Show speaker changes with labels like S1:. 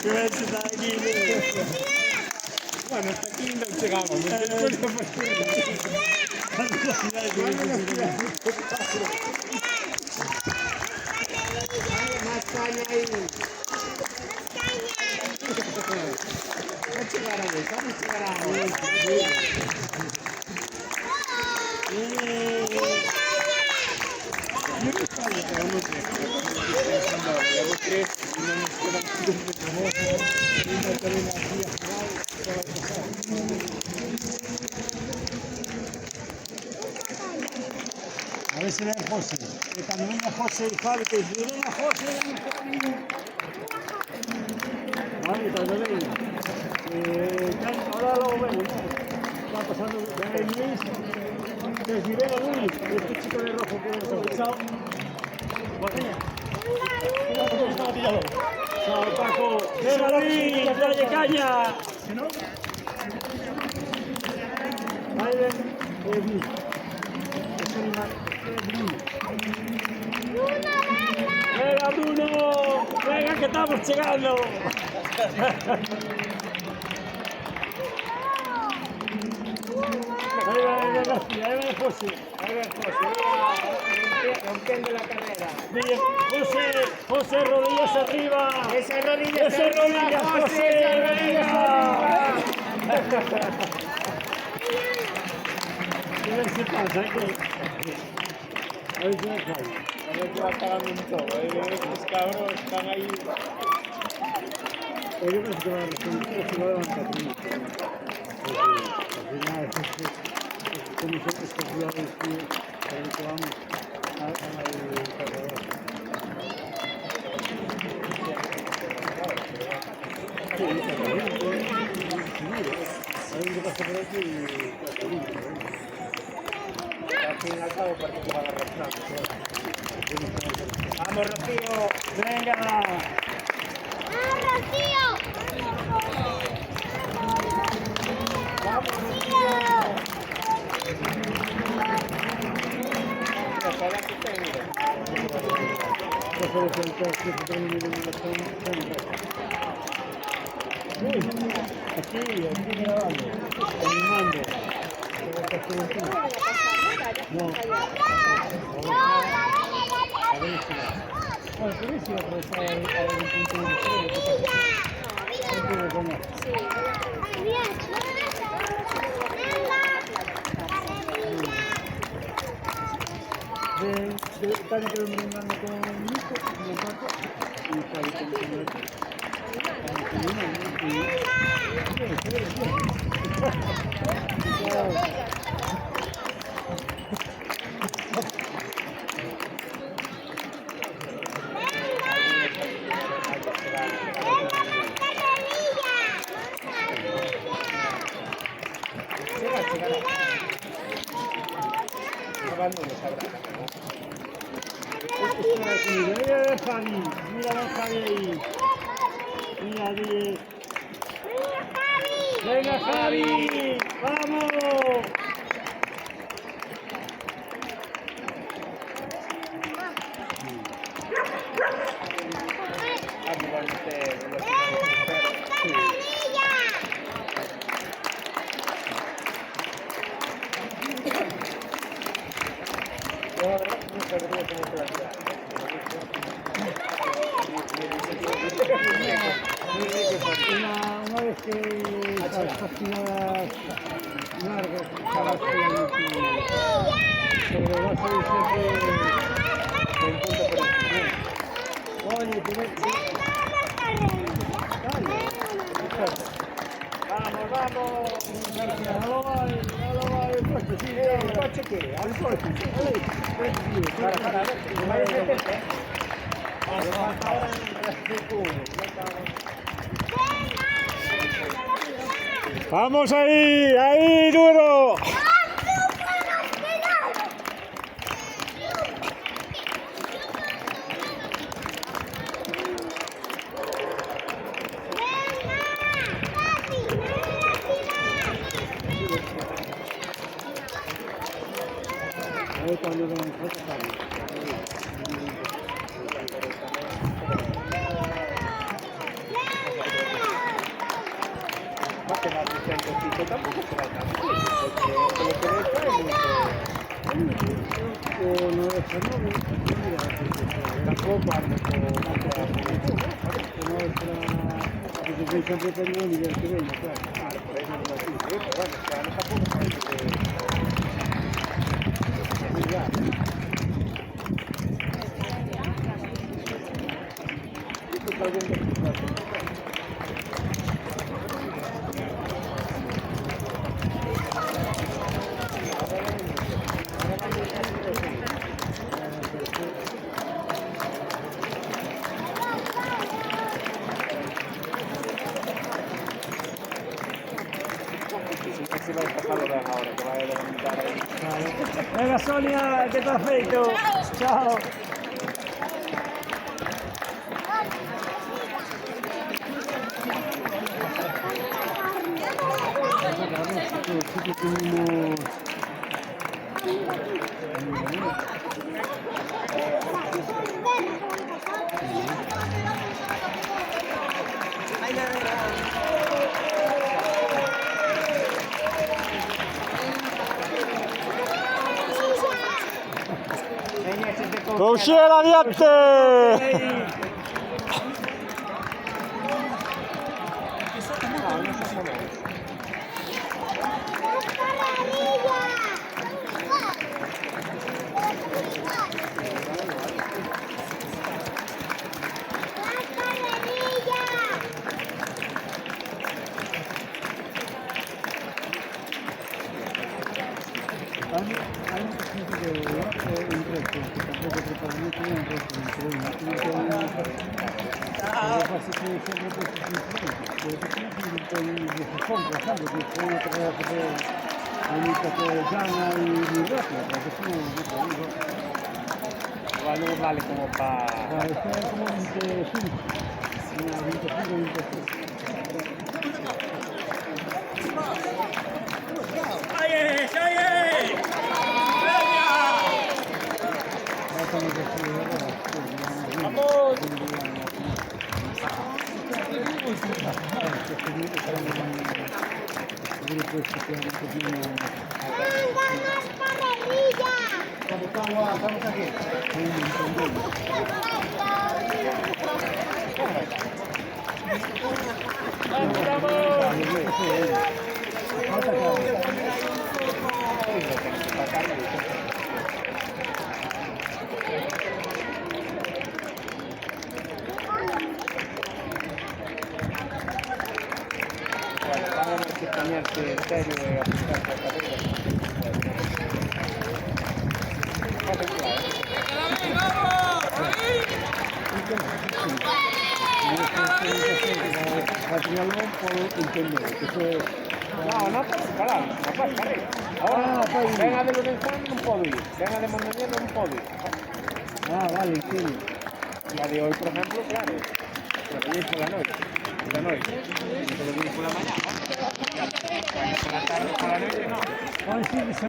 S1: Que ves está aquí.
S2: Bueno, hasta aquí no llegamos. Más caña ahí. No llegarán, no
S1: A ver si ven José. Que cuando venga José y Javi, que si venga José, venga Javi. Vale, cuando venga. Ahora lo vemos, ¿no? Va pasando, ven Luis. Que si ven a Luis, este chico de rojo que nos ha pisado. Chao, Paco. ¡Venga, Luis! ¡Dale caña! ¿Que no? Biden, Luis. ¡Venga, Bruno! ¡Venga, que estamos llegando! Ahí va José.
S2: rompiendo la carrera.
S1: José, rodillas arriba.
S2: Ese rodillas arriba.
S1: José,
S2: rodillas arriba.
S1: A ver si pasa, a ver si me cae.
S2: A ver qué va acabando un todo. Estos cabros están ahí.
S1: Yo creo que va a levantar. Al final, como son estos jugadores que vamos al cargador. Sí, hay un que pasa por aquí y
S2: Al fin y al cabo parece que van a arrastrar. ¡Vamos, Rocío!
S1: ¡venga!
S3: Rocío!
S2: ¡Vamos, Rocío! Ojalá que te mire.
S1: Aquí grabando, animando. No. A ver si va. Bueno, pero si va a atravesar el punto de están brindando con Nico, con Paco, y Javi con Mira Javi, mira a Javi ahí. Mira, dile. ¡Venga, Javi! ¡Vamos! Una vez que las páginas largas, pero va a ser siempre con punto por encima. Oye, vamos. No lo va el coche, sí, el coche quiere, al coche. Para ver, ¡vamos ahí, duro! Ahí cuando ven,
S2: 200 pico tampoco será tan difícil, porque lo que le trae mucho.
S1: No he hecho nada, mira,
S2: Tampoco ando con
S1: no es siempre tengo un nivel que venga, claro.
S2: claro, por eso no sí, pero bueno, este año tampoco parece que ya. Esto está bien de si vai pasarlo bene ahora, que vai a levantar ahí.
S1: Venga, Sonia, ¿qué te has feito? Chao. ¡Causiera, diante! Hay un poquito de un reto, que tampoco prepara mucho un reto, pero pasa que siempre pues es diferente, pero que siempre con decisión, por ejemplo, que fue una carrera que fue bonita, que llana y muy rápida, porque si no,
S2: Igual no vale como para...
S1: está como 25, 25, 26. Estamos aquí.
S2: Vamos a extrañarte en serio de aplicarte a la carrera. No, no puedo parar, no puedo parar. Ahora, venga de Lorenzo no puedo ir, venga de Montañés no puedo ir.
S1: Vale, entiendo.
S2: La de hoy, por ejemplo, claro, la tenéis por la noche. Por la noche. Y te lo digo por la mañana. Por la tarde, por la noche, no.